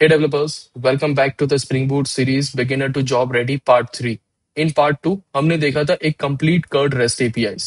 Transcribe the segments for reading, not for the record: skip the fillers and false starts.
Hey developers, welcome back to the Spring Boot series Beginner to Job Ready Part 3. In Part 2 हमने देखा था एक complete CURD REST APIs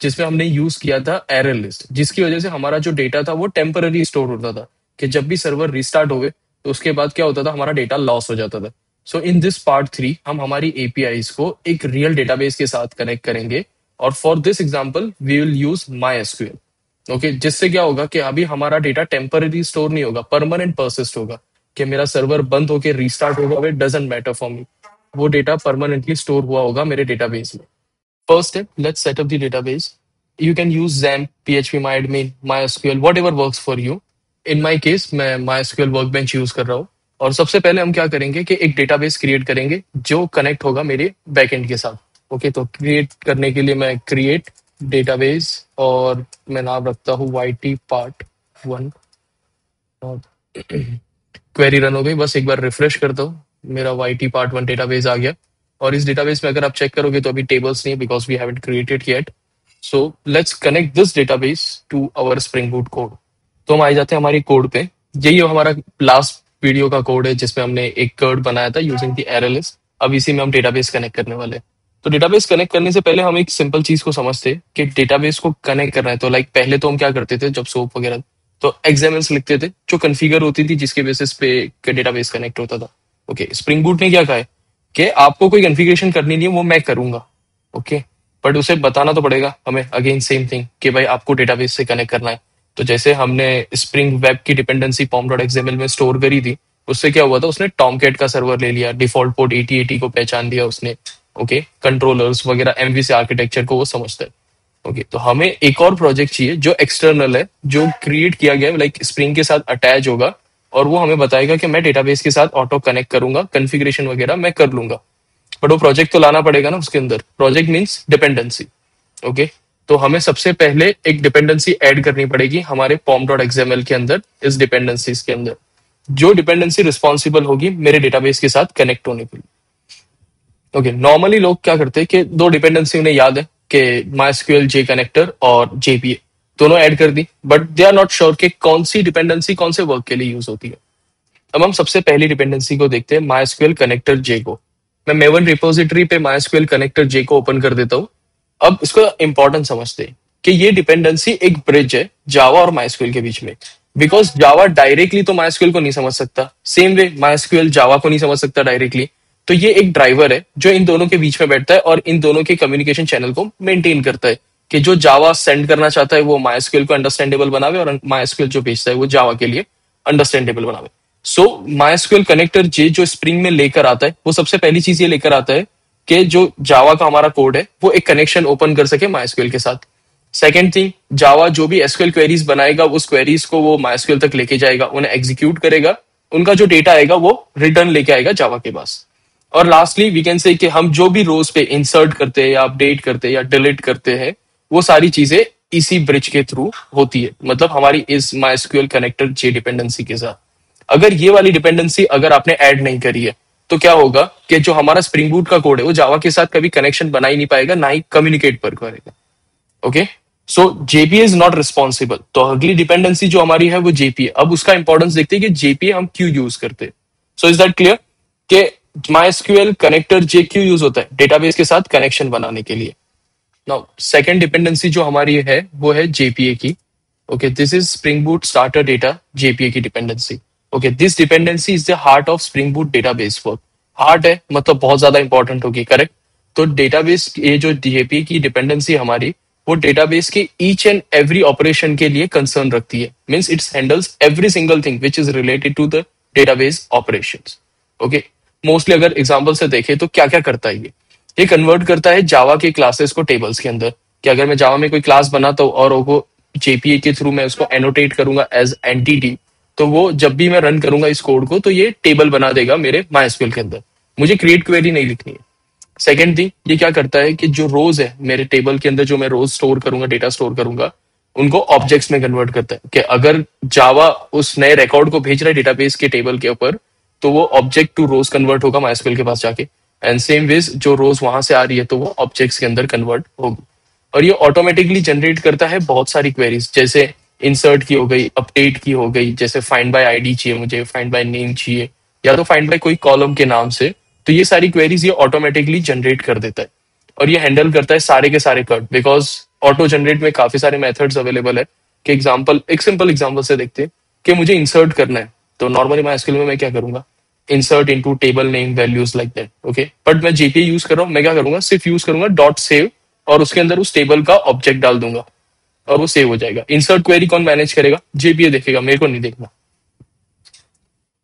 जिसमें हमने use किया था एरर लिस्ट जिसकी वजह से हमारा जो डेटा था वो टेम्पररी स्टोर होता था कि जब भी सर्वर रिस्टार्ट होवे तो उसके बाद क्या होता था हमारा डेटा लॉस हो जाता था. सो इन दिस पार्ट 3 हम हमारी एपीआईज को एक रियल डेटाबेस के साथ कनेक्ट करेंगे और for this example we will use MySQL. Okay जिससे क्या होगा कि अभी हमारा डेटा टेम्पररी स्टोर नहीं होगा, परमानेंट परसिस्ट होगा कि मेरा सर्वर बंद होके रीस्टार्ट होगा, it doesn't matter for me. वो डेटा परमानेंटली स्टोर हुआ होगा मेरे डेटाबेस में. First step, let's set up the database. You can use XAMPP, PHP MyAdmin, MySQL, whatever works for you. In my case मैं MySQL workbench use कर रहा हूँ. और सबसे पहले हम क्या करेंगे कि एक डेटाबेस क्रिएट करेंगे जो कनेक्ट होगा मेरे बैकएंड के साथ. ओके तो क्रिएट करने के लिए मैं क्रिएट डेटाबेस और मैं नाम रखता हूँ YT पार्ट 1. और क्वेरी रन हो गई, बस एक बार रिफ्रेश करता हूँ, मेरा YT पार्ट 1 डेटाबेस आ गया. और इस डेटाबेस में अगर आप चेक करोगे तो अभी टेबल्स नहीं है because we haven't created yet. So let's connect this database to our Spring Boot code. तो हम आ जाते हैं हमारी कोड पे. यही हमारा लास्ट वीडियो का कोड है जिसमें हमने एक कोड बनाया था यूजिंग द एरर लिस्ट. अब इसी में हम डेटाबेस कनेक्ट करने वाले हैं. तो डेटाबेस कनेक्ट करने से पहले हम एक सिंपल चीज को समझते हैं कि डेटाबेस को कनेक्ट करना है. तो लाइक पहले तो हम क्या करते थे जब सोप वगैरह, तो एक्सएमएल्स लिखते थे जो कॉन्फ़िगर होती थी जिसके बेसिस पे डेटाबेस कनेक्ट होता था. ओके स्प्रिंग बूट ने क्या कहा है कि आपको कोई कॉन्फ़िगरेशन करनी नहीं है, वो मैं करूंगा. ओके बट उसे बताना तो पड़ेगा हमें अगेन सेम थिंग कि भाई आपको डेटाबेस से कनेक्ट करना है. तो जैसे हमने स्प्रिंग वेब की डिपेंडेंसी pom.xml में स्टोर करी थी, उससे क्या हुआ था, उसने टॉमकैट का सर्वर ले लिया, डिफॉल्ट पोर्ट 8080 को पहचान लिया उसने. ओके कंट्रोलर्स वगैरह एमवीसी आर्किटेक्चर को वो समझता है. ओके तो हमें एक और प्रोजेक्ट चाहिए जो एक्सटर्नल है, जो क्रिएट किया गया है, लाइक स्प्रिंग के साथ अटैच होगा और वो हमें बताएगा कि मैं डेटाबेस के साथ ऑटो कनेक्ट करूंगा, कॉन्फ़िगरेशन वगैरह मैं कर लूंगा. बट वो प्रोजेक्ट तो लाना पड़ेगा ना उसके अंदर. Project means dependency. ओके तो हमें सबसे पहले एक डिपेंडेंसी ऐड करनी पड़ेगी हमारे pom.xml के अंदर, इस डिपेंडेंसीज के अंदर, जो डिपेंडेंसी रिस्पॉन्सिबल होगी मेरे डेटाबेस के साथ कनेक्ट होने के लिए. ओके नॉर्मली लोग क्या करते हैं कि दो डिपेंडेंसी उन्हें याद है कि MySQL J कनेक्टर और JPA दोनों ऐड कर दी, but they are not sure कि कौन सी डिपेंडेंसी कौन से वर्क के लिए यूज होती है. अब हम सबसे पहली डिपेंडेंसी को देखते हैं, MySQL कनेक्टर J को. मैं मेवन रिपोजिटरी पे MySQL कनेक्टर J को ओपन कर देता हूँ. अब इसको इंपॉर्टेंट समझते हैं कि ये डिपेंडेंसी एक ब्रिज है जावा और MySQL के बीच में. बिकॉज जावा डायरेक्टली तो MySQL को नहीं समझ सकता, सेम वे MySQL जावा को नहीं समझ सकता डायरेक्टली. तो ये एक ड्राइवर है जो इन दोनों के बीच में बैठता है और इन दोनों के कम्युनिकेशन चैनल को मेंटेन करता है कि जो जावा सेंड करना चाहता है वो MySQL को अंडरस्टैंडेबल बनावे और MySQL जो भेजता है वो जावा के लिए अंडरस्टैंडेबल बनावे. सो MySQL कनेक्टर जे जो स्प्रिंग में लेकर आता है, वो सबसे पहली चीज ये लेकर आता है कि जो जावा का हमारा कोड है वो एक कनेक्शन ओपन कर सके MySQL के साथ. सेकेंड थिंग, जावा जो भी एसक्यूएल क्वेरीज बनाएगा उस क्वेरीज को वो MySQL तक लेके जाएगा, उन्हें एग्जीक्यूट करेगा, उनका जो डेटा आएगा वो रिटर्न लेके आएगा जावा के पास. और लास्टली वी कैन से कि हम जो भी रोज पे इंसर्ट करते हैं या अपडेट करते हैं या डिलीट करते हैं वो सारी चीजें इसी ब्रिज के थ्रू होती है, मतलब हमारी इस MySQL कनेक्टर जे डिपेंडेंसी के साथ. अगर ये वाली डिपेंडेंसी अगर आपने ऐड नहीं करी है तो क्या होगा कि जो हमारा स्प्रिंग बूट का कोड है वो जावा के साथ कभी कनेक्शन बना ही नहीं पाएगा, ना ही कम्युनिकेट पर करेगा. Okay so JPA is not responsible. तो अगली डिपेंडेंसी जो हमारी है वो जेपीए. अब उसका इंपॉर्टेंस देखते हैं कि जेपीए हम क्यों यूज करते हैं. सो इज दैट क्लियर कि MySQL कनेक्टर जे क्यों यूज होता है, डेटाबेस के साथ कनेक्शन बनाने के लिए. नाउ सेकंड डिपेंडेंसी जो हमारी है वो है जेपीए की. Okay this is spring boot starter data JPA की dependency. Okay this dependency is the heart of spring boot database work. Heart है मतलब बहुत ज्यादा इंपॉर्टेंट होगी, करेक्ट. तो डेटाबेस ये जो जेपीए की डिपेंडेंसी हमारी, वो डेटाबेस के ईच एंड एवरी ऑपरेशन के लिए कंसर्न रखती है. Means it's handles every single thing which is related to the database operations. Okay mostly अगर एग्जांपल से देखें तो क्या क्या करता है ये कन्वर्ट करता है जावा के क्लासेस को टेबल्स के अंदर. कि अगर मैं जावा में कोई क्लास बनाता हूँ और वो जेपीए के थ्रू मैं उसको एनोटेट करूंगा एज एंटिटी, तो वो जब भी मैं रन करूंगा इस कोड को तो ये टेबल बना देगा मेरे MySQL के अंदर. मुझे क्रिएट क्वेरी नहीं लिखनी है. सेकेंड थिंग, ये क्या करता है कि जो रोज है मेरे टेबल के अंदर, जो मैं रोज स्टोर करूंगा, डेटा स्टोर करूंगा, उनको ऑब्जेक्ट्स में कन्वर्ट करता है. कि अगर जावा उस नए रिकॉर्ड को भेज रहा है डेटाबेस के टेबल के ऊपर तो वो ऑब्जेक्ट टू रोज कन्वर्ट होगा MySQL के पास जाके. एंड सेम वेज जो रोज वहां से आ रही है तो वो ऑब्जेक्ट्स के अंदर कन्वर्ट होगी. और ये ऑटोमेटिकली जनरेट करता है बहुत सारी क्वेरीज. जैसे इंसर्ट की हो गई, अपडेट की हो गई, जैसे फाइंड बाय आईडी चाहिए मुझे, फाइंड बाय नेम चाहिए, या तो फाइंड बाय कोई कॉलम के नाम से, तो ये सारी क्वेरीज ये ऑटोमेटिकली जनरेट कर देता है। और ये हैंडल करता है सारे के सारे कट, बिकॉज ऑटो जनरेट में काफी सारे मेथड्स अवेलेबल है। कि एग्जांपल, एक सिंपल एग्जांपल से देखते हैं कि मुझे इंसर्ट करना है, तो नॉर्मली माइस्क्यूएल में मैं क्या करूंगा, insert into table name values like that, okay. But मैं जेपीए यूज कर रहा हूँ, मैं क्या करूंगा, सिर्फ यूज करूंगा डॉट सेव, और उसके अंदर उस टेबल का ऑब्जेक्ट डाल दूंगा और वो सेव हो जाएगा। इंसर्ट क्वेरी कौन मैनेज करेगा, जेपीए देखेगा, मेरे को नहीं देखना।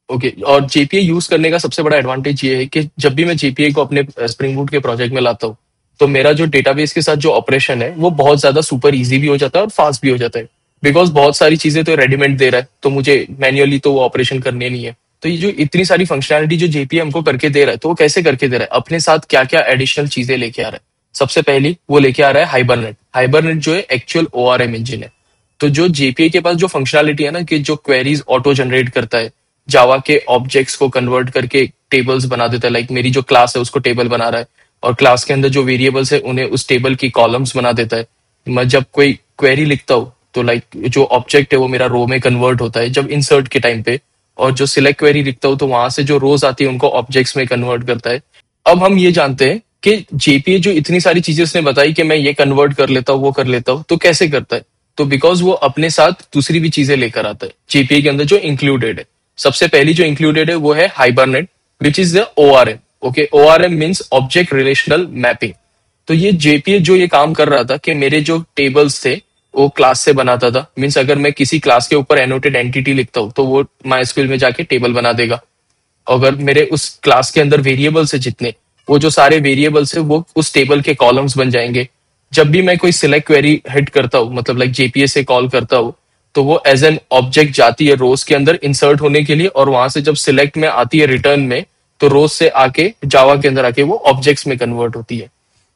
ओके, और जेपीए यूज करने का सबसे बड़ा एडवांटेज ये है कि जब भी मैं जेपीए को अपने स्प्रिंग बूट के प्रोजेक्ट में लाता हूँ, तो मेरा जो डेटाबेस के साथ जो ऑपरेशन है वो बहुत ज्यादा सुपर इजी भी हो जाता है और फास्ट भी हो जाता है। बिकॉज बहुत सारी चीजें तो रेडीमेड दे रहा है, तो मुझे मैन्युअली तो वो ऑपरेशन करने नहीं है। तो ये जो इतनी सारी फंक्शनैलिटी जो जेपीए हमको करके दे रहा है, तो वो कैसे करके दे रहा है, अपने साथ क्या क्या एडिशनल चीजें लेके आ रहा है। सबसे पहली वो लेके आ रहा है हाइबरनेट। हाइबरनेट जो है एक्चुअल ओआरएम इंजन है। तो जो जेपीए के पास जो फंक्शनैलिटी है ना, कि जो क्वेरीज ऑटो जनरेट करता है, जावा के ऑब्जेक्ट्स को कन्वर्ट करके टेबल्स बना देता है, लाइक मेरी जो क्लास है उसको टेबल बना रहा है, और क्लास के अंदर जो वेरिएबल्स है उन्हें उस टेबल की कॉलम्स बना देता है। मैं जब कोई क्वेरी लिखता हूँ, तो लाइक जो ऑब्जेक्ट है वो मेरा रो में कन्वर्ट होता है जब इंसर्ट के टाइम पे, और जो सिलेक्ट क्वेरी लिखता हूँ तो वहां से जो रोज आती है उनको ऑब्जेक्ट्स में कन्वर्ट करता है। अब हम ये जानते हैं कि जेपीए जो इतनी सारी चीजें उसने बताई कि मैं ये कन्वर्ट कर लेता हूँ, वो कर लेता हूँ, तो कैसे करता है, तो बिकॉज वो अपने साथ दूसरी भी चीजें लेकर आता है जेपीए के अंदर जो इंक्लूडेड है। सबसे पहली जो इंक्लूडेड है वो है hibernate, which is the ORM. Okay, ORM means object relational mapping. तो ये जेपीए जो ये काम कर रहा था कि मेरे जो टेबल्स थे वो क्लास से बनाता था। मीन्स अगर मैं किसी क्लास के ऊपर एनोटेड एंटिटी लिखता हूँ तो वो माइस्क्यूएल में जाके टेबल बना देगा। अगर मेरे उस क्लास के अंदर वेरिएबल्स है जितने, वो जो सारे वेरिएबल्स है वो उस टेबल के कॉलम्स बन जाएंगे। जब भी मैं कोई सिलेक्ट क्वेरी हिट करता हूँ, मतलब लाइक जेपीए से कॉल करता हूँ, तो वो एज एन ऑब्जेक्ट जाती है रोज के अंदर इंसर्ट होने के लिए, और वहां से जब सिलेक्ट में आती है रिटर्न में, तो रोज से आके जावा के अंदर आके वो ऑब्जेक्ट्स में कन्वर्ट होती है।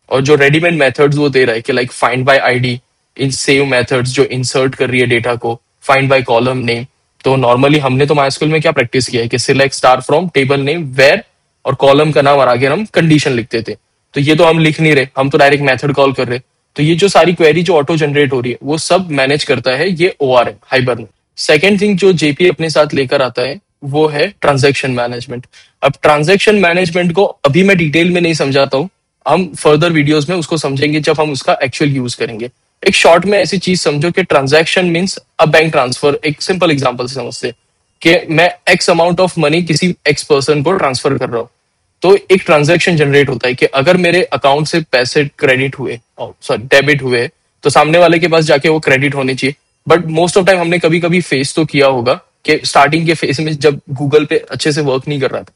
और जो रेडीमेड मेथड्स वो दे रहा है कि like find by ID, in save methods जो इंसर्ट कर रही है डेटा को, फाइंड बाय कॉलम नेम। तो नॉर्मली हमने तो माइस्क्यूएल में क्या प्रैक्टिस किया है कि select star from table name where, और कॉलम का नाम और आगे हम कंडीशन लिखते थे। तो ये तो हम लिख नहीं रहे, हम तो डायरेक्ट मेथड कॉल कर रहे। तो ये जो सारी क्वेरी जो ऑटो जनरेट हो रही है वो सब मैनेज करता है ये ओआरएम हाइबरनेट। सेकेंड थिंग जो जेपी अपने साथ लेकर आता है वो है ट्रांजैक्शन मैनेजमेंट। अब ट्रांजैक्शन मैनेजमेंट को अभी मैं डिटेल में नहीं समझाता हूँ, हम फर्दर वीडियोस में उसको समझेंगे जब हम उसका एक्चुअल यूज करेंगे। एक शॉर्ट में ऐसी चीज समझो कि transaction means a bank transfer. एक सिंपल एग्जांपल से समझते हैं कि मैं एक्स अमाउंट ऑफ मनी किसी एक्स पर्सन को ट्रांसफर कर रहा हूँ, तो एक ट्रांजैक्शन जनरेट होता है कि अगर मेरे अकाउंट से पैसे क्रेडिट हुए, सॉरी डेबिट हुए, तो सामने वाले के पास जाके वो क्रेडिट होने चाहिए। बट मोस्ट ऑफ टाइम हमने कभी कभी फेस तो किया होगा कि स्टार्टिंग के फेस में जब गूगल पे अच्छे से वर्क नहीं कर रहा था,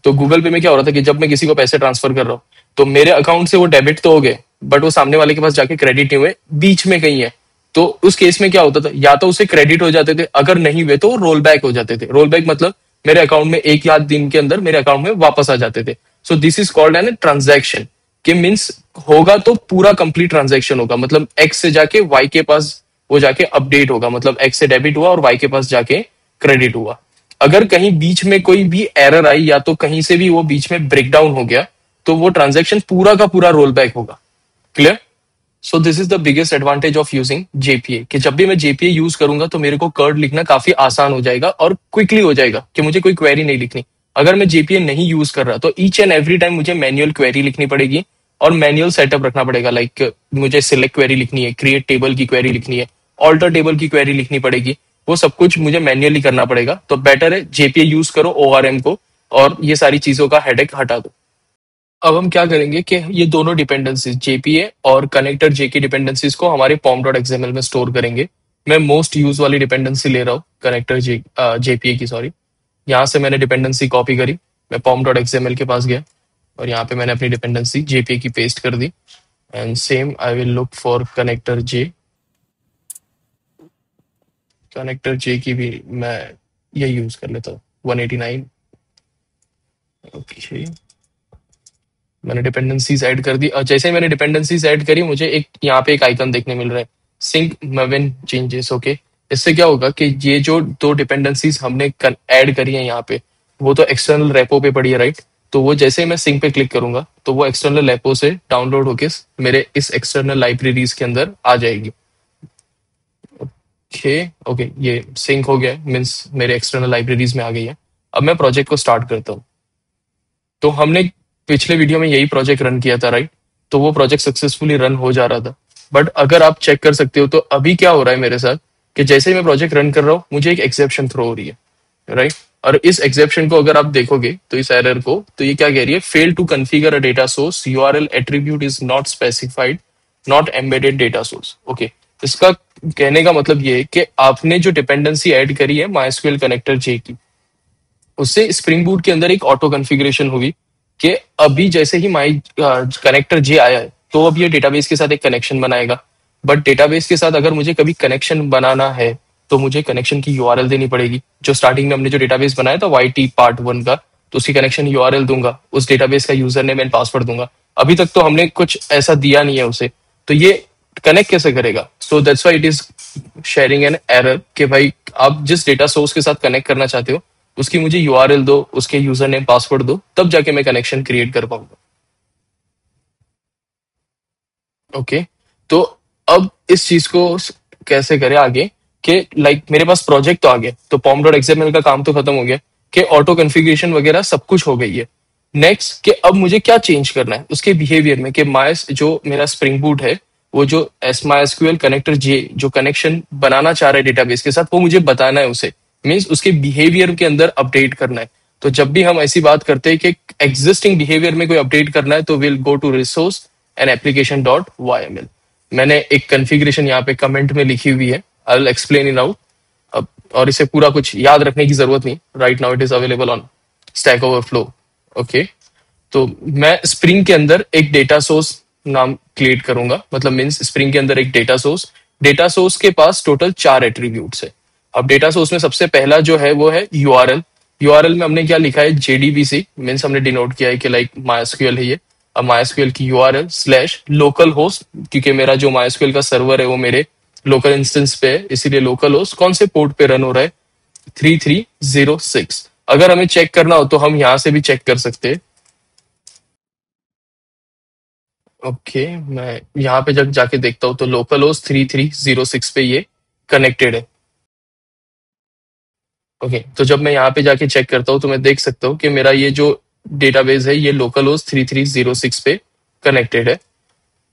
तो गूगल पे में क्या हो रहा था कि जब मैं किसी को पैसे ट्रांसफर कर रहा हूँ, तो मेरे अकाउंट से वो डेबिट तो हो गए, बट वो सामने वाले के पास जाके क्रेडिट नहीं हुए, बीच में कहीं है। तो उस केस में क्या होता था, या तो उसे क्रेडिट हो जाते थे, अगर नहीं हुए तो वो रोल बैक हो जाते थे। रोल बैक मतलब मेरे अकाउंट में एक या दिन के अंदर मेरे अकाउंट में वापस आ जाते थे। So this is called an transaction. कि मीन्स होगा तो पूरा कंप्लीट ट्रांजैक्शन होगा, मतलब एक्स से जाके वाई के पास वो जाके अपडेट होगा, मतलब एक्स से डेबिट हुआ और वाई के पास जाके क्रेडिट हुआ। अगर कहीं बीच में कोई भी एरर आई, या तो कहीं से भी वो बीच में ब्रेक डाउन हो गया, तो वो ट्रांजैक्शन पूरा का पूरा रोल बैक होगा। Clear? So this is the biggest advantage of using JPA, कि जब भी मैं जेपीए यूज करूंगा तो मेरे को कर्ड लिखना काफी आसान हो जाएगा और क्विकली हो जाएगा, कि मुझे कोई क्वेरी नहीं लिखनी। अगर मैं जेपीए नहीं यूज कर रहा तो ईच एंड एवरी टाइम मुझे मैन्युअल क्वेरी लिखनी पड़ेगी और मैन्युअल सेटअप रखना पड़ेगा। लाइक मुझे सिलेक्ट क्वेरी लिखनी है, क्रिएट टेबल की क्वेरी लिखनी है, ऑल्टर टेबल की क्वेरी लिखनी पड़ेगी, वो सब कुछ मुझे मैन्युअली करना पड़ेगा। तो बेटर है जेपीए यूज करो ओआरएम को, और ये सारी चीजों का हेडेक हटा दो। अब हम क्या करेंगे कि ये दोनों डिपेंडेंसीज जेपीए और कनेक्टर जे की डिपेंडेंसीज को हमारे पॉम डॉट एक्सएमएल में स्टोर करेंगे। मैं मोस्ट यूज वाली डिपेंडेंसी ले रहा हूँ, कनेक्टर जेपीए की, सॉरी। यहाँ से मैंने डिपेंडेंसी कॉपी करी, मैं पॉम डॉट एक्सएमएल के पास गया, और यहाँ पे मैंने अपनी डिपेंडेंसी जेपीए की पेस्ट कर दी। And same I will look for connector J. Connector J की भी मैं ये यूज कर लेता हूँ, 189। ओके, मैंने डिपेंडेंसीज ऐड कर दी, और जैसे ही मैंने डिपेंडेंसीज ऐड करी मुझे एक यहाँ पे एक आइकन देखने मिल रहा है, सिंक मेवन चेंजेस। ओके, इससे क्या होगा कि ये जो दो डिपेंडेंसीज हमने ऐड करी है यहाँ पे, वो तो एक्सटर्नल रेपो पे पड़ी है, राइट। तो वो जैसे ही मैं सिंक पे क्लिक करूंगा तो वो एक्सटर्नल रेपो से डाउनलोड होके मेरे इस एक्सटर्नल लाइब्रेरीज के अंदर आ जाएगी। ओके ओके, ये सिंक हो गया है, मीन्स मेरे एक्सटर्नल लाइब्रेरीज में आ गई है। अब मैं प्रोजेक्ट को स्टार्ट करता हूँ। तो हमने पिछले वीडियो में यही प्रोजेक्ट रन किया था, राइट? तो वो प्रोजेक्ट सक्सेसफुली रन हो जा रहा था। बट अगर आप चेक कर सकते हो तो अभी क्या हो रहा है मेरे साथ, कि जैसे ही मैं प्रोजेक्ट रन कर रहा हूँ मुझे एक एक्सेप्शन थ्रो हो रही है, राइट? और इस एक्सेप्शन को अगर आप देखोगे तो इस एरर को, तो ये क्या कह रही है, fail to configure a data source, URL attribute is not specified, not embedded data source. Okay, इसका कहने का मतलब ये है कि आपने जो डिपेंडेंसी ऐड करी है माइस्क्यूएल कनेक्टर जे की, उससे स्प्रिंग बूट के अंदर एक ऑटो कॉन्फ़िगरेशन हुई कि अभी जैसे ही माई कनेक्टर जे आया है तो अब ये डेटाबेस के साथ एक कनेक्शन बनाएगा। बट डेटाबेस के साथ अगर मुझे कभी कनेक्शन बनाना है तो मुझे कनेक्शन की यूआरएल देनी पड़ेगी। जो स्टार्टिंग में हमने जो डेटाबेस बनाया था वाई टी पार्ट वन का, तो उसकी कनेक्शन यूआरएल दूंगा, उस डेटाबेस का यूजर नेम एंड पासवर्ड दूंगा। अभी तक तो हमने कुछ ऐसा दिया नहीं है उसे, तो ये कनेक्ट कैसे करेगा? So that's why it is sharing an error कि भाई आप जिस डेटा सोर्स के साथ कनेक्ट करना चाहते हो उसकी मुझे यूआरएल दो, उसके यूजर नेम पासवर्ड दो, तब जाके मैं कनेक्शन क्रिएट कर पाऊंगा। ओके, तो अब इस चीज को कैसे करें आगे, कि लाइक मेरे पास प्रोजेक्ट तो आ गया, तो पॉम डॉट एक्सएमएल का काम तो खत्म हो गया, कि ऑटो कॉन्फ़िगरेशन वगैरह सब कुछ हो गई है। नेक्स्ट कि अब मुझे क्या चेंज करना है उसके बिहेवियर में, कि माय जो मेरा स्प्रिंग बूट है, वो जो एस माई एसक्यूएल कनेक्टर जे जो कनेक्शन बनाना चाह रहा है डेटाबेस के साथ, वो मुझे बताना है उसे, मीन्स उसके बिहेवियर के अंदर अपडेट करना है। तो जब भी हम ऐसी बात करते हैं कि एग्जिस्टिंग बिहेवियर में कोई अपडेट करना है तो will go to resource and application dot Y M L. मैंने एक कॉन्फ़िगरेशन यहाँ पे कमेंट में लिखी हुई है, I will explain in out. अब और इसे पूरा कुछ याद रखने की जरूरत नहीं, right now it is available on stack overflow. Okay, तो मैं स्प्रिंग के अंदर एक डेटा सोर्स नाम क्रिएट करूंगा, मतलब मीन्स स्प्रिंग के अंदर एक डेटा सोर्स के पास टोटल 4 एट्रीब्यूट्स है। अब डेटा सोर्स में सबसे पहला जो है वो है यूआरएल। यूआरएल में हमने क्या लिखा है, जेडीबीसी, मीन्स हमने डिनोट किया है कि लाइक माइस्क्यूएल है ये। अब माइस्क्यूएल की यूआरएल स्लैश लोकल होस्ट, क्योंकि मेरा जो माइस्क्यूएल का सर्वर है वो मेरे लोकल इंस्टेंस पे है, इसीलिए लोकल होस्ट कौन से पोर्ट पे रन हो रहा है, 3306। अगर हमें चेक करना हो तो हम यहाँ से भी चेक कर सकते हैं। ओके, मैं यहाँ पे जब जाके देखता हूँ तो लोकल होस्ट 3306 पे ये कनेक्टेड है। ओके, तो जब मैं यहाँ पे जाके चेक करता हूँ तो मैं देख सकता हूँ कि मेरा ये जो डेटाबेस है ये लोकल होस्ट 3306 पे कनेक्टेड है।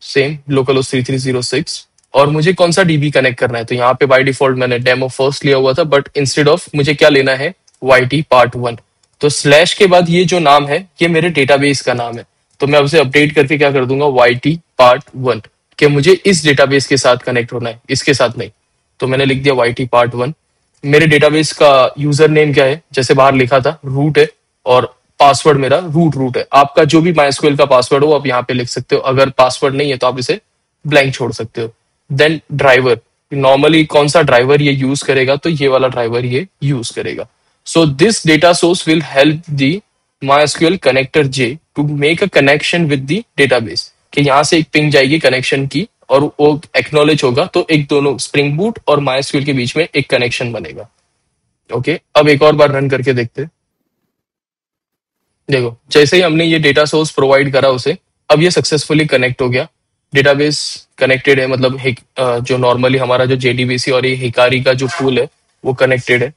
Same local host 3306। और मुझे कौन सा डीबी कनेक्ट करना है, तो यहाँ पे बाय डिफॉल्ट मैंने डेमो फर्स्ट लिया हुआ था, बट इंस्टेड ऑफ मुझे क्या लेना है, वाई टी पार्ट वन। तो स्लैश के बाद ये जो नाम है ये मेरे डेटाबेस का नाम है, तो मैं उसे अपडेट करके क्या कर दूंगा, वाई टी पार्ट वन, कि मुझे इस डेटाबेस के साथ कनेक्ट होना है, इसके साथ नहीं। तो मैंने लिख दिया वाई टी पार्ट वन। मेरे डेटाबेस का यूजर नेम क्या है, जैसे बाहर लिखा था रूट है, और पासवर्ड मेरा रूट रूट है। आपका जो भी माइस्क्यूएल का पासवर्ड हो आप यहाँ पे लिख सकते हो, अगर पासवर्ड नहीं है तो आप इसे ब्लैंक छोड़ सकते हो। देन ड्राइवर, नॉर्मली कौन सा ड्राइवर ये यूज करेगा, तो ये वाला ड्राइवर ये यूज करेगा। So this data source will help the MySQL connector J to make a connection with the database, कि यहाँ से एक पिंग जाएगी कनेक्शन की और वो एक्नॉलेज होगा, तो एक दोनों स्प्रिंग बूट और माइस्क्यूएल के बीच में एक कनेक्शन बनेगा। ओके, अब एक और बार रन करके देखते हैं। देखो, जैसे ही हमने ये डेटा सोर्स प्रोवाइड करा उसे, अब ये सक्सेसफुली कनेक्ट हो गया। डेटाबेस कनेक्टेड है, मतलब जो नॉर्मली हमारा जो जेडीबीसी और ये हिकारी का जो टूल है वो कनेक्टेड है।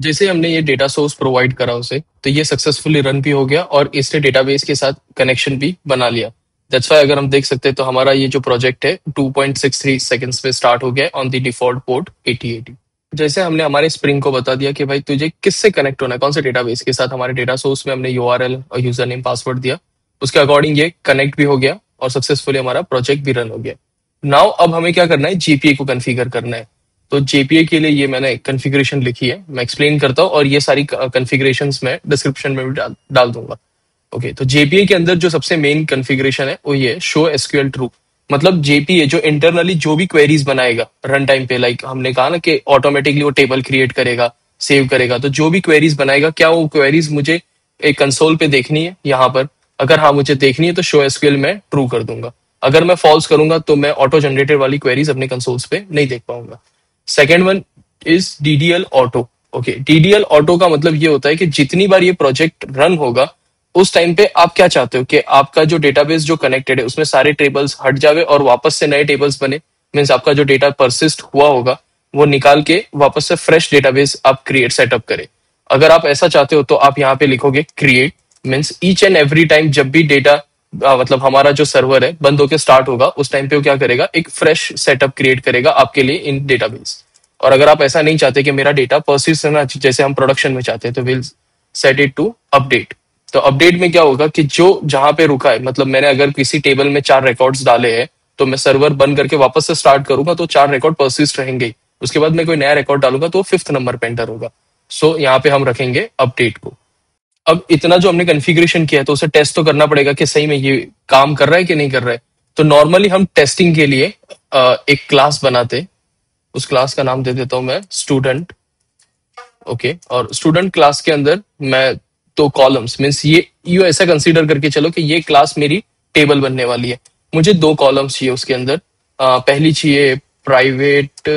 जैसे ही हमने ये डेटा सोर्स प्रोवाइड करा उसे, तो ये सक्सेसफुली रन भी हो गया और इसने डेटाबेस के साथ कनेक्शन भी बना लिया। दैट्स व्हाई अगर हम देख सकते हैं तो हमारा ये जो प्रोजेक्ट है 2.63 सेकंड्स पे स्टार्ट हो गया ऑन द डिफॉल्ट पोर्ट 8080। जैसे हमने हमारे स्प्रिंग को बता दिया कि भाई तुझे किससे कनेक्ट होना है, कौन से डेटाबेस के साथ, हमारे डेटा सोर्स में हमने यूआरएल और यूजर नेम पासवर्ड दिया, उसके अकॉर्डिंग ये कनेक्ट भी हो गया और सक्सेसफुली हमारा प्रोजेक्ट भी रन हो गया। नाउ अब हमें क्या करना है, जेपीए को कॉन्फ़िगर करना है। तो जेपीए के लिए ये मैंने कॉन्फ़िगरेशन लिखी है, मैं एक्सप्लेन करता हूँ, और ये सारी कॉन्फ़िगरेशंस मैं डिस्क्रिप्शन में भी डाल दूंगा। ओके, तो जेपीए के अंदर जो सबसे मेन कॉन्फ़िगरेशन है वो ये शो एसक्यूएल ट्रू। मतलब जेपीए जो इंटरनली जो भी क्वेरीज बनाएगा रन टाइम पे, लाइक हमने कहा ना कि ऑटोमेटिकली वो टेबल क्रिएट करेगा, सेव करेगा, तो जो भी क्वेरीज बनाएगा क्या वो क्वेरीज मुझे एक कंसोल पे देखनी है यहाँ पर? अगर हाँ मुझे देखनी है तो शो एसक्यूएल में ट्रू कर दूंगा। अगर मैं फॉल्स करूंगा तो मैं ऑटो जनरेटेड वाली क्वेरीज अपने कंसोल्स पे नहीं देख पाऊंगा। Second one is DDL auto. Okay, DDL auto का मतलब ये होता है कि जितनी बार ये प्रोजेक्ट रन होगा उस टाइम पे आप क्या चाहते हो कि आपका जो डेटाबेस जो कनेक्टेड है उसमें सारे टेबल्स हट जावे और वापस से नए टेबल्स बने, मीन्स आपका जो डेटा परसिस्ट हुआ होगा वो निकाल के वापस से फ्रेश डेटाबेस आप क्रिएट सेटअप करें। अगर आप ऐसा चाहते हो तो आप यहाँ पे लिखोगे create, means each and every time जब भी डेटा मतलब हमारा जो सर्वर है बंद होके स्टार्ट होगा उस टाइम पे वो क्या करेगा, एक फ्रेश सेटअप क्रिएट करेगा आपके लिए इन डेटाबेस। और अगर आप ऐसा नहीं चाहते कि मेरा डेटा परसिस्ट रहना जैसे हम प्रोडक्शन में चाहते हैं, तो will set it to update. तो अपडेट में क्या होगा कि जो जहां पे रुका है, मतलब मैंने अगर किसी टेबल में 4 रिकॉर्ड्स डाले हैं तो मैं सर्वर बंद करके वापस से स्टार्ट करूंगा तो 4 रिकॉर्ड परसिस्ट रहेंगे ही। उसके बाद मैं कोई नया रिकॉर्ड डालूंगा तो 5th नंबर पे एंटर होगा। सो यहाँ पे हम रखेंगे अपडेट को। अब इतना जो हमने कॉन्फ़िगरेशन किया है तो उसे टेस्ट तो करना पड़ेगा कि सही में ये काम कर रहा है कि नहीं कर रहा है। तो नॉर्मली हम टेस्टिंग के लिए एक क्लास बनाते, उस क्लास का नाम दे देता हूं मैं स्टूडेंट। ओके, और स्टूडेंट क्लास के अंदर मैं तो कॉलम्स मीन्स ये ऐसा कंसीडर करके चलो कि ये क्लास मेरी टेबल बनने वाली है। मुझे 2 कॉलम्स चाहिए उसके अंदर। पहली चाहिए प्राइवेट,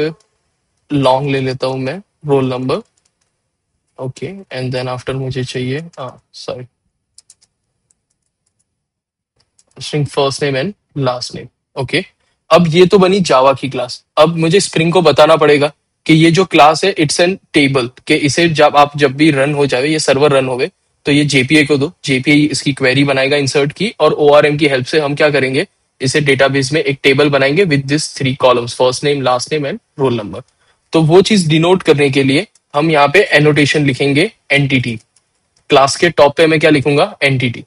लॉन्ग ले लेता हूं मैं, roll number. Okay, and then after मुझे चाहिए sorry string first name and last name. Okay, अब ये तो बनी जावा की क्लास। अब मुझे स्प्रिंग को बताना पड़ेगा कि ये जो क्लास है इट्स एन टेबल, कि इसे जब भी रन हो जाए, ये सर्वर रन होवे तो ये जेपीए को दो, जेपीए इसकी क्वेरी बनाएगा इंसर्ट की, और ओआरएम की हेल्प से हम क्या करेंगे, इसे डेटाबेस में एक टेबल बनाएंगे with this 3 columns, first name last name and roll number. तो वो चीज डिनोट करने के लिए हम यहाँ पे एनोटेशन लिखेंगे एंटिटी। क्लास के टॉप पे मैं क्या लिखूंगा, एंटिटी।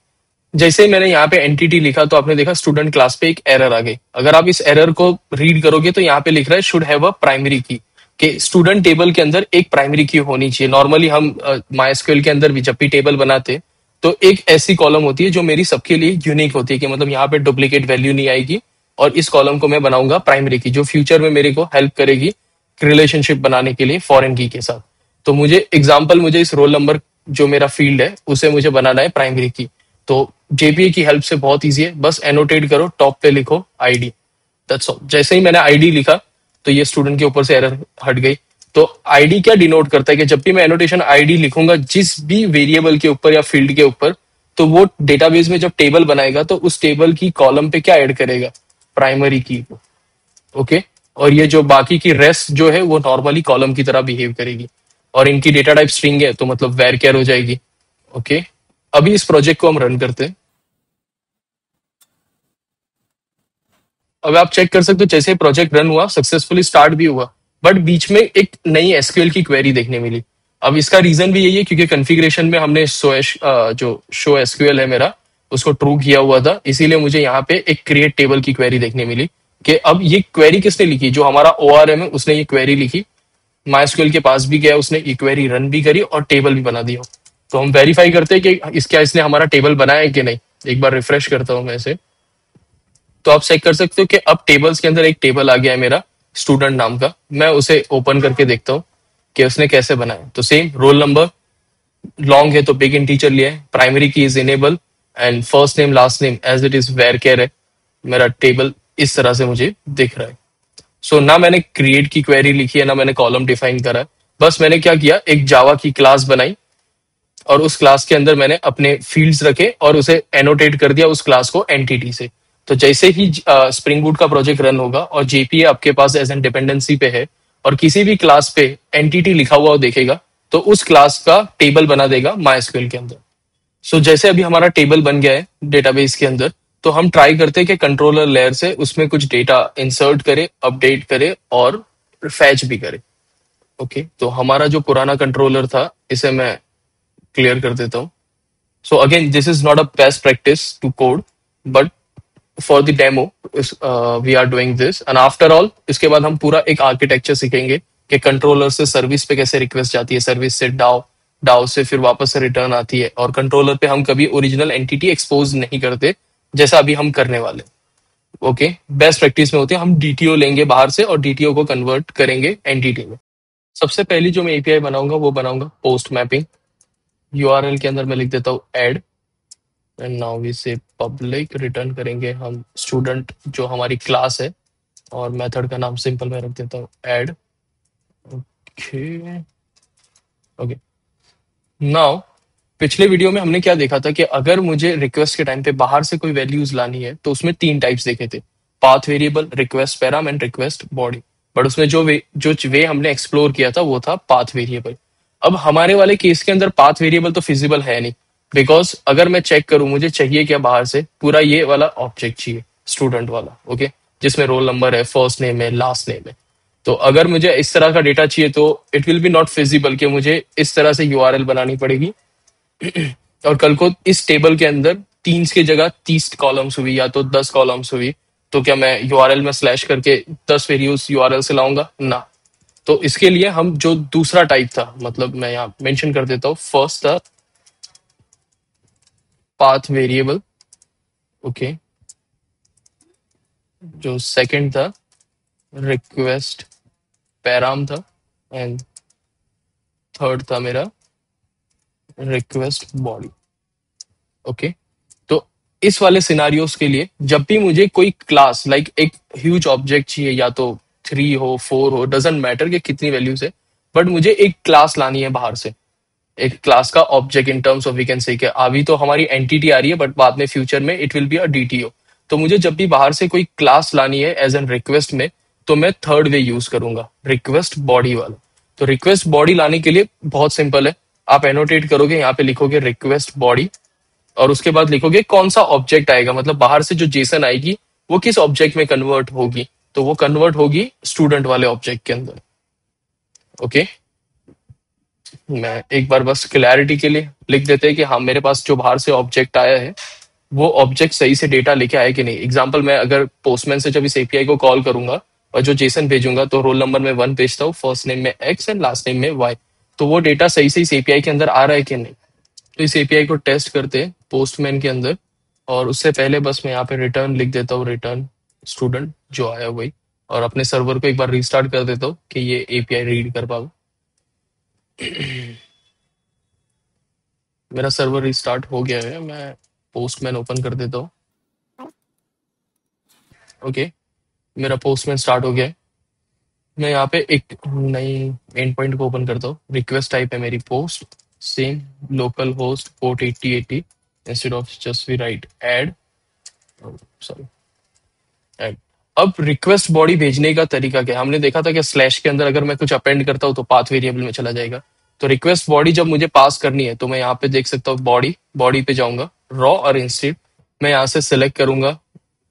जैसे ही मैंने यहाँ पे एंटिटी लिखा तो आपने देखा स्टूडेंट क्लास पे एक एरर आ गई। अगर आप इस एरर को रीड करोगे तो यहाँ पे लिख रहा है शुड हैव अ प्राइमरी की, कि स्टूडेंट टेबल के अंदर एक प्राइमरी की होनी चाहिए। नॉर्मली हम माइस्क्यूएल के अंदर भी जब भी टेबल बनाते तो एक ऐसी कॉलम होती है जो मेरी सबके लिए यूनिक होती है, कि मतलब यहाँ पे डुप्लीकेट वैल्यू नहीं आएगी, और इस कॉलम को मैं बनाऊंगा प्राइमरी की, जो फ्यूचर में मेरे को हेल्प करेगी रिलेशनशिप बनाने के लिए फॉरेन की के साथ। तो मुझे एग्जाम्पल, मुझे इस रोल नंबर जो मेरा फील्ड है उसे मुझे बनाना है प्राइमरी की। तो जेपीए की हेल्प से बहुत इजी है, बस एनोटेट करो, टॉप पे लिखो आईडी, दैट्स ऑल। जैसे ही मैंने आईडी लिखा तो ये स्टूडेंट के ऊपर से एरर हट गई। तो आईडी क्या डिनोट करता है कि जब भी मैं एनोटेशन आईडी लिखूंगा जिस भी वेरिएबल के ऊपर या फील्ड के ऊपर, तो वो डेटाबेस में जब टेबल बनाएगा तो उस टेबल की कॉलम पे क्या ऐड करेगा, प्राइमरी की को। ओके, और ये जो बाकी की रेस्ट जो है वो नॉर्मली कॉलम की तरह बिहेव करेगी, और इनकी डेटा टाइप स्ट्रिंग है तो मतलब वेर केयर हो जाएगी। ओके, अभी इस प्रोजेक्ट को हम रन करते हैं। अब आप चेक कर सकते हो जैसे प्रोजेक्ट रन हुआ, सक्सेसफुली स्टार्ट भी हुआ, बट बीच में एक नई एसक्यूएल की क्वेरी देखने मिली। अब इसका रीजन भी यही है क्योंकि कॉन्फ़िगरेशन में हमने जो शो एसक्यूएल है मेरा, उसको ट्रू किया हुआ था, इसीलिए मुझे यहाँ पे एक क्रिएट टेबल की क्वेरी देखने मिली। कि अब ये क्वेरी किसने लिखी, जो हमारा ओआरएम है उसने ये क्वेरी लिखी, माइस्क्यूएल के पास भी गया, उसने ये क्वेरी रन भी करी और टेबल भी बना दिया। तो हम वेरीफाई करते हैं कि इसने हमारा टेबल बनाया है कि नहीं। एक बार रिफ्रेश करता हूं मैं इसे, तो आप चेक कर सकते हो कि अब टेबल्स के अंदर एक टेबल आ गया है मेरा स्टूडेंट नाम का। मैं उसे ओपन करके देखता हूँ कि उसने कैसे बनाया। तो सेम रोल नंबर, लॉन्ग है तो बिग इंटीजर लिया है, primary key is enable, and first name last name as it is varchar है। मेरा टेबल इस तरह से मुझे दिख रहा है। सो ना मैंने क्रिएट की क्वेरी लिखी है, ना मैंने कॉलम डिफाइन करा है, बस मैंने क्या किया, एक जावा की क्लास बनाई और उस क्लास के अंदर मैंने अपने फील्ड्स रखे और उसे एनोटेट कर दिया उस क्लास को एंटिटी से। तो जैसे ही स्प्रिंग बूट का प्रोजेक्ट रन होगा और जेपीए आपके पास एज एन डिपेंडेंसी पे है और किसी भी क्लास पे एंटिटी लिखा हुआ देखेगा तो उस क्लास का टेबल बना देगा माइस्क्यूएल के अंदर। सो जैसे अभी हमारा टेबल बन गया है डेटाबेस के अंदर, तो हम ट्राई करते हैं कि कंट्रोलर लेयर से उसमें कुछ डेटा इंसर्ट करे, अपडेट करे और फैच भी करे। ओके, तो हमारा जो पुराना कंट्रोलर था इसे मैं क्लियर कर देता हूँ। So again this is not a best practice to code, but for the demo we are doing this, and after all इसके बाद हम पूरा एक आर्किटेक्चर सीखेंगे कि कंट्रोलर से सर्विस पे कैसे रिक्वेस्ट जाती है, सर्विस से डाउ, डाउ से फिर वापस से रिटर्न आती है, और कंट्रोलर पे हम कभी ओरिजिनल एंटिटी एक्सपोज नहीं करते जैसा अभी हम करने वाले। ओके, बेस्ट प्रैक्टिस में होते हैं हम डीटीओ लेंगे बाहर से और डीटीओ को कन्वर्ट करेंगे एंटिटी में। सबसे पहली जो मैं एपीआई बनाऊंगा वो बनाऊंगा पोस्ट मैपिंग। यूआरएल के अंदर मैं लिख देता हूँ एड, एंड नाउ वी से पब्लिक, रिटर्न करेंगे हम स्टूडेंट जो हमारी क्लास है, और मेथड का नाम सिंपल मैं रख देता हूँ एड। ओके, ओके, नाउ पिछले वीडियो में हमने क्या देखा था कि अगर मुझे रिक्वेस्ट के टाइम पे बाहर से कोई वैल्यूज लानी है तो उसमें 3 टाइप्स देखे थे, path variable, request params and request body. But उसमें जो वे हमने एक्सप्लोर किया था वो था पाथ वेरिएबल। अब हमारे वाले केस के अंदर पाथ वेरिएबल तो फिजिबल है नहीं, बिकॉज अगर मैं चेक करूं मुझे चाहिए क्या बाहर से, पूरा ये वाला ऑब्जेक्ट चाहिए स्टूडेंट वाला, ओके, जिसमें रोल नंबर है, फर्स्ट नेम है, लास्ट नेम है। तो अगर मुझे इस तरह का डेटा चाहिए तो it will be not feasible कि मुझे इस तरह से यूआरएल बनानी पड़ेगी। और कल को इस टेबल के अंदर 3 की जगह 30 कॉलम्स हुई या तो 10 कॉलम्स हुई, तो क्या मैं यूआरएल में स्लैश करके 10 वेरिएबल्स यूआरएल से लाऊंगा ना। तो इसके लिए हम जो दूसरा टाइप था, मतलब मैं यहाँ मेंशन कर देता हूँ, फर्स्ट था पाथ वेरिएबल, ओके, जो सेकंड था रिक्वेस्ट पैराम था, एंड थर्ड था मेरा रिक्वेस्ट बॉडी, ओके। तो इस वाले सिनारियोस के लिए जब भी मुझे कोई क्लास लाइक एक ह्यूज ऑब्जेक्ट चाहिए, या तो 3 हो 4 हो, डजेंट मैटर कि कितनी वैल्यूज है, बट मुझे एक क्लास लानी है बाहर से, एक क्लास का object in terms of we can say, अभी तो हमारी एंटिटी आ रही है बट बाद में फ्यूचर में it will be a DTO. तो मुझे जब भी बाहर से कोई क्लास लानी है एज एन रिक्वेस्ट में, तो मैं थर्ड वे यूज करूंगा, रिक्वेस्ट बॉडी वाला। तो रिक्वेस्ट बॉडी लाने के लिए बहुत सिंपल है, आप एनोटेट करोगे, यहाँ पे लिखोगे रिक्वेस्ट बॉडी, और उसके बाद लिखोगे कौन सा ऑब्जेक्ट आएगा, मतलब बाहर से जो जेसन आएगी वो किस ऑब्जेक्ट में कन्वर्ट होगी, तो वो कन्वर्ट होगी स्टूडेंट वाले ऑब्जेक्ट के अंदर, ओके। मैं एक बार बस क्लैरिटी के लिए लिख देते हैं कि हाँ मेरे पास जो बाहर से ऑब्जेक्ट आया है वो ऑब्जेक्ट सही से डेटा लेके आया कि नहीं। एग्जाम्पल, मैं अगर पोस्टमैन से जब इस एपीआई को कॉल करूंगा और जो जेसन भेजूंगा, तो रोल नंबर में 1 भेजता हूँ, फर्स्ट नेम में एक्स एंड लास्ट नेम में वाई, तो वो डेटा सही से इस एपीआई के अंदर आ रहा है कि नहीं। तो इस एपीआई को टेस्ट करते हैं पोस्टमैन के अंदर, और उससे पहले बस मैं यहाँ पे रिटर्न लिख देता हूँ, रिटर्न स्टूडेंट जो आया वही, और अपने सर्वर को एक बार रीस्टार्ट कर देता हूँ कि ये एपीआई रीड कर पाओ। मेरा सर्वर रिस्टार्ट हो गया है, मैं पोस्टमैन ओपन कर देता हूँ, ओके। मेरा पोस्टमैन स्टार्ट हो गया है। मैं यहाँ पे एक नई एंड पॉइंट को ओपन करता हूँ, रिक्वेस्ट टाइप है मेरी post, same local host port 8080, instead of just we write add, sorry add. अब रिक्वेस्ट बॉडी भेजने का तरीका क्या है, हमने देखा था कि स्लैश के अंदर अगर मैं कुछ अपेंड करता हूँ तो पाथ वेरिएबल में चला जाएगा। तो रिक्वेस्ट बॉडी जब मुझे पास करनी है तो मैं यहाँ पे देख सकता हूँ, बॉडी, बॉडी पे जाऊंगा, रॉ और इंस्टेड, मैं यहाँ से सिलेक्ट करूंगा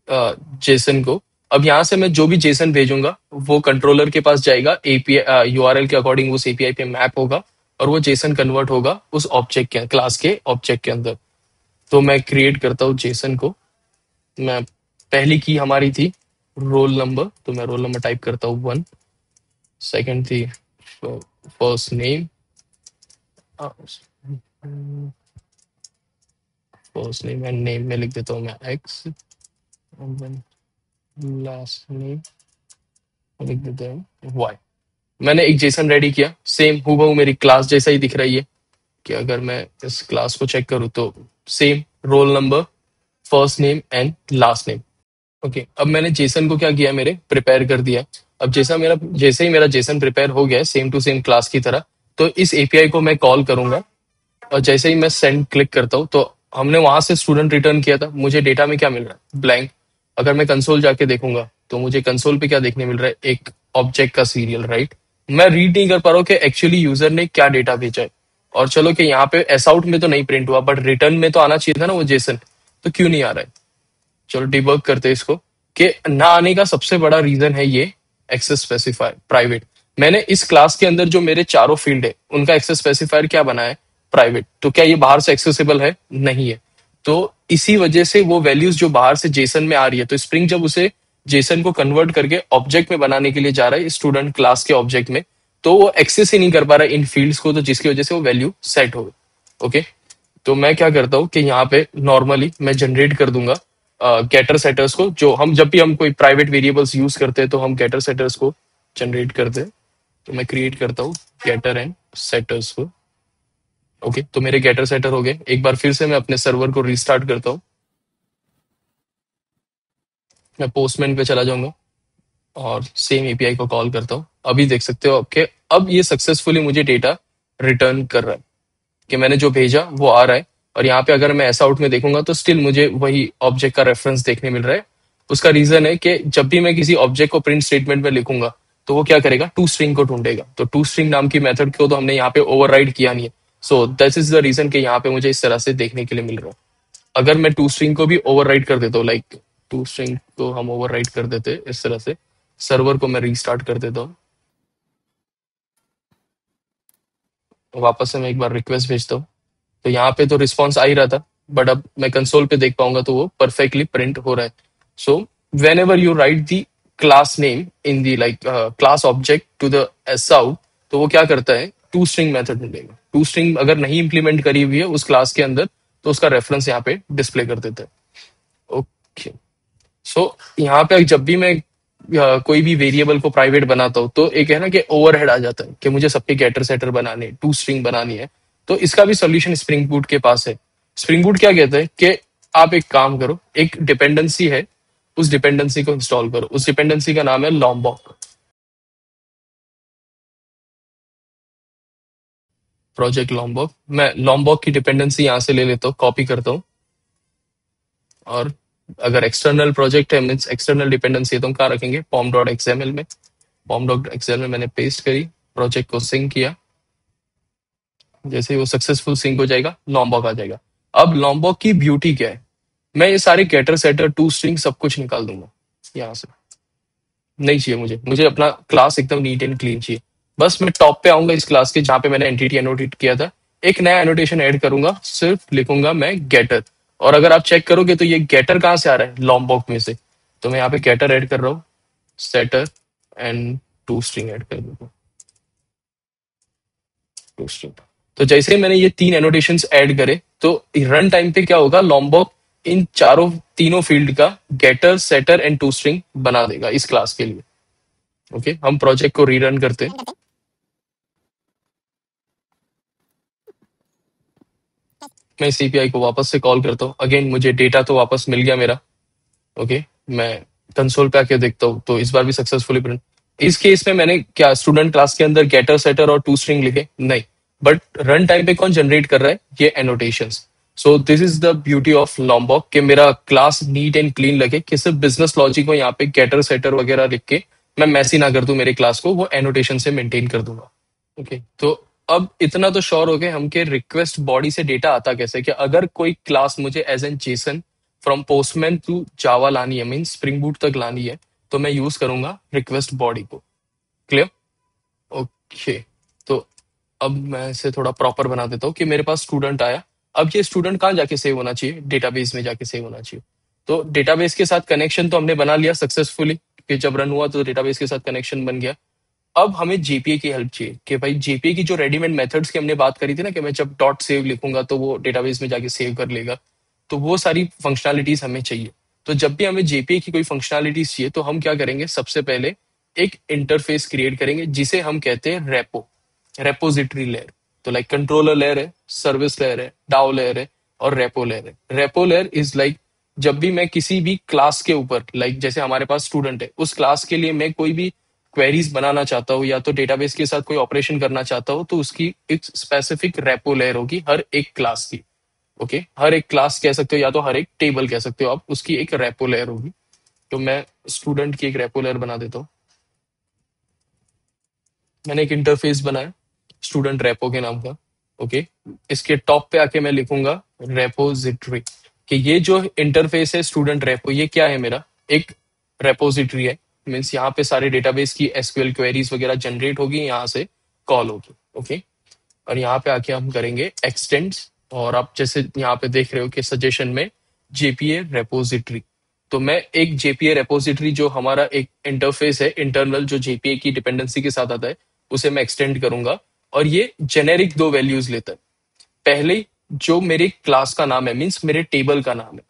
जेसन को। अब यहाँ से मैं जो भी जेसन भेजूंगा वो कंट्रोलर के पास जाएगा, एपीआई यूआरएल के अकॉर्डिंग उस एपीआई पे मैप होगा, और वो जेसन कन्वर्ट होगा उस ऑब्जेक्ट के क्लास के ऑब्जेक्ट के अंदर। तो मैं क्रिएट करता हूँ जेसन को, मैं पहली की हमारी थी रोल नंबर, तो मैं रोल नंबर टाइप करता हूँ 1, सेकंड थी first name, first name and name में लिख देता हूँ मैं एक्स, लास्ट नेम लिख देते हैं वाई। मैंने एक जेसन रेडी किया, सेम हूबहू मेरी क्लास जैसा ही दिख रही है, कि अगर मैं इस क्लास को चेक करूँ तो same roll number, first name and last name, okay. अब मैंने जेसन को क्या किया, मेरे प्रिपेयर कर दिया। अब जैसे ही मेरा जेसन प्रिपेयर हो गया सेम टू सेम क्लास की तरह, तो इस एपीआई को मैं कॉल करूंगा, और जैसे ही मैं सेंड क्लिक करता हूँ तो हमने वहां से स्टूडेंट रिटर्न किया था, मुझे डेटा में क्या मिल रहा है, ब्लैंक। अगर मैं कंसोल जाके देखूंगा तो मुझे कंसोल पे क्या देखने मिल रहा है, एक ऑब्जेक्ट का सीरियल, राइट। मैं रीड नहीं कर पा रहा हूँ कि एक्चुअली यूजर ने क्या डेटा भेजा है। और चलो कि यहाँ पे एस आउट में तो नहीं प्रिंट हुआ, बट रिटर्न में तो आना चाहिए था ना वो जेसन, तो क्यों नहीं आ रहा है। चलो डिबग करते हैं इसको, कि ना आने का सबसे बड़ा रीजन है ये एक्सेस स्पेसिफायर प्राइवेट। मैंने इस क्लास के अंदर जो मेरे चारों फील्ड है उनका एक्सेस स्पेसिफायर क्या बना है, प्राइवेट। तो क्या ये बाहर से एक्सेसिबल है, नहीं है। तो इसी वजह से वो वैल्यूज जो बाहर से जेसन में आ रही है, तो स्प्रिंग जब उसे जेसन को कन्वर्ट करके ऑब्जेक्ट में बनाने के लिए जा रहा है स्टूडेंट क्लास के ऑब्जेक्ट में, तो वो एक्सेस ही नहीं कर पा रहा है इन फील्ड्स को, तो जिसकी वजह से वो वैल्यू सेट हो, ओके। तो मैं क्या करता हूँ कि यहाँ पे नॉर्मली मैं जनरेट कर दूंगा गेटर सेटर्स को, जो हम जब भी हम कोई प्राइवेट वेरिएबल्स यूज करते हैं तो हम गेटर सेटर्स को जनरेट करते हैं। तो मैं क्रिएट करता हूँ गेटर एंड सेटर्स को, ओके। तो मेरे गेटर सेटर हो गए। एक बार फिर से मैं अपने सर्वर को रिस्टार्ट करता हूँ, मैं पोस्टमैन पे चला जाऊंगा और सेम एपीआई को कॉल करता हूँ। अभी देख सकते हो आपके, अब ये सक्सेसफुली मुझे डेटा रिटर्न कर रहा है कि मैंने जो भेजा वो आ रहा है। और यहाँ पे अगर मैं ऐसा आउट में देखूंगा तो स्टिल मुझे वही ऑब्जेक्ट का रेफरेंस देखने मिल रहा है। उसका रीजन है कि जब भी मैं किसी ऑब्जेक्ट को प्रिंट स्टेटमेंट में लिखूंगा तो वो क्या करेगा, टू स्ट्रिंग को ढूंढेगा। तो टू स्ट्रिंग नाम की मेथड को तो हमने यहाँ पे ओवरराइड किया नहीं है। So that is the reason कि यहाँ पे मुझे इस तरह से देखने के लिए मिल रहा है। अगर मैं टू स्ट्रिंग को भी ओवरराइड कर देता हूँ, लाइक टू स्ट्रिंग को हम ओवरराइड कर देते इस तरह से, सर्वर को मैं रीस्टार्ट कर देता हूँ, वापस से मैं एक बार रिक्वेस्ट भेजता हूँ, तो यहाँ पे तो रिस्पॉन्स आ ही रहा था, बट अब मैं कंसोल पे देख पाऊंगा तो वो परफेक्टली प्रिंट हो रहा है। So whenever you write the class name in the like class object to the S out, तो वो क्या करता है, टू स्ट्रिंग मेथड ढूंढेगा। टू स्ट्रिंग अगर नहीं इंप्लीमेंट करी हुई है उस क्लास के अंदर, तो उसका रेफरेंस यहाँ पे डिस्प्ले कर देता है। ओके, सो यहाँ पे जब भी मैं कोई भी वेरिएबल को प्राइवेट बनाता हूँ, तो एक है ना कि ओवरहेड आ जाता है कि मुझे सबके गेटर सेटर बनाने, टू स्ट्रिंग बनानी है। तो इसका भी सोल्यूशन स्प्रिंग बूट के पास है। स्प्रिंग बूट क्या कहता है कि आप एक काम करो, एक डिपेंडेंसी है, उस डिपेंडेंसी को इंस्टॉल करो। उस डिपेंडेंसी का नाम है लॉम्बॉक, प्रोजेक्ट लॉम्बॉक। मैं लॉम्बॉक की डिपेंडेंसी यहाँ से ले लेता हूँ, कॉपी करता हूँ, और अगर एक्सटर्नल प्रोजेक्ट है मीन्स एक्सटर्नल डिपेंडेंसी है, तो हम कहाँ रखेंगे, पॉम डॉट एक्सएमएल में। पॉम डॉट एक्सएल में मैंने पेस्ट करी, प्रोजेक्ट को सिंक किया। जैसे ही वो सक्सेसफुल सिंक हो जाएगा, लॉम्बॉक आ जाएगा। अब लॉम्बॉक की ब्यूटी क्या है, मैं ये सारे गेटर सेटर टू स्ट्रिंग सब कुछ निकाल दूंगा यहाँ से। नहीं चाहिए मुझे, मुझे अपना क्लास एकदम नीट एंड क्लीन चाहिए। बस मैं टॉप पे आऊंगा इस क्लास के जहां पे मैंने एंटिटी एनोटेट किया था, एक नया एनोटेशन ऐड करूंगा, सिर्फ लिखूंगा मैं गेटर। और अगर आप चेक करोगे तो ये गेटर कहाँ से आ रहा है, लॉम्बॉक में से। तो मैं यहाँ पे गेटर ऐड कर रहा हूँ, setter and to string add कर दूंगा, टू स्ट्रिंग। तो जैसे ही मैंने ये तीन एनोटेशंस ऐड करे, तो रन टाइम पे क्या होगा, लॉम्बॉक इन चारों तीनों फील्ड का getter setter and to string बना देगा इस क्लास के लिए। ओके, हम प्रोजेक्ट को रीरन करते हैं। मैं सीपीआई को वापस से कॉल करता हूँ, अगेन मुझे डेटा तो वापस मिल गया मेरा। ओके, मैं कंसोल पे आके देखता हूँ, तो इस बार भी सक्सेसफुली प्रिंट। इस केस में मैंने क्या स्टूडेंट क्लास के अंदर गेटर सेटर और टू स्ट्रिंग लिखे नहीं, बट रन टाइम पे कौन जनरेट कर रहा है, ये annotations. So this is the beauty of लॉम्बॉक कि मेरा क्लास नीट एंड क्लीन लगे, कि सिर्फ बिजनेस लॉजिक को यहाँ पे गेटर सेटर वगैरह लिख के मैं मैसी ना कर दूं मेरे क्लास को, वो एनोटेशन से मेंटेन कर दूंगा। ओके, तो अब इतना तो श्योर हो गए हम कि रिक्वेस्ट बॉडी से डेटा आता कैसे, कि अगर कोई क्लास मुझे as an JSON from Postman to Java लानी है, मीन स्प्रिंग बूट तक लानी है, तो मैं यूज करूंगा रिक्वेस्ट बॉडी को। क्लियर? ओके, तो अब मैं इसे थोड़ा प्रॉपर बना देता हूँ कि मेरे पास स्टूडेंट आया। अब ये स्टूडेंट कहाँ जाके सेव होना चाहिए, डेटाबेस में जाके सेव होना चाहिए। तो डेटाबेस के साथ कनेक्शन तो हमने बना लिया सक्सेसफुली, कि जब रन हुआ तो डेटाबेस के साथ कनेक्शन बन गया। अब हमें जेपीए की हेल्प चाहिए, कि भाई जेपीए की जो रेडीमेड मेथड्स की हमने बात करी थी ना, कि मैं जब डॉट सेव लिखूंगा तो वो डेटाबेस में जाके सेव कर लेगा, तो वो सारी फंक्शनैलिटीज हमें चाहिए। तो जब भी हमें जेपीए की कोई फंक्शनैलिटीज चाहिए, तो हम क्या करेंगे, सबसे पहले एक इंटरफेस क्रिएट करेंगे जिसे हम कहते हैं रेपो, रेपोजिटरी लेयर। तो लाइक कंट्रोलर लेयर है, सर्विस लेयर है, डाउ लेयर है, और रेपो लेयर है। रेपो लेयर इज लाइक जब भी मैं किसी भी क्लास के ऊपर, लाइक जैसे हमारे पास स्टूडेंट है, उस क्लास के लिए मैं कोई भी क्वेरीज बनाना चाहता हूँ या तो डेटाबेस के साथ कोई ऑपरेशन करना चाहता हूँ, तो उसकी एक स्पेसिफिक रेपो लेयर होगी हर एक क्लास की। ओके, हर एक क्लास कह सकते हो या तो हर एक टेबल कह सकते हो आप, उसकी एक रेपो लेयर होगी। तो मैं स्टूडेंट की एक रेपो लेयर बना देता हूँ। मैंने एक इंटरफेस बनाया स्टूडेंट रेपो के नाम का। ओके, इसके टॉप पे आके मैं लिखूंगा रेपोजिटरी, कि ये जो इंटरफेस है स्टूडेंट रेपो, ये क्या है, मेरा एक रेपोजिटरी है। मीन्स यहाँ पे सारे डेटाबेस की एसक्यूएल क्वेरीज वगैरह जनरेट होगी, यहाँ से कॉल होगी। ओके, और यहाँ पे आके हम करेंगे एक्सटेंड्स, और आप जैसे यहाँ पे देख रहे हो कि सजेशन में जेपीए रेपोजिटरी, तो मैं एक जेपीए रेपोजिटरी जो हमारा एक इंटरफेस है इंटरनल, जो जेपीए की डिपेंडेंसी के साथ आता है, उसे मैं एक्सटेंड करूंगा। और ये जेनेरिक दो वैल्यूज लेता है। पहले जो मेरे क्लास का नाम है, मीन्स मेरे टेबल का नाम है।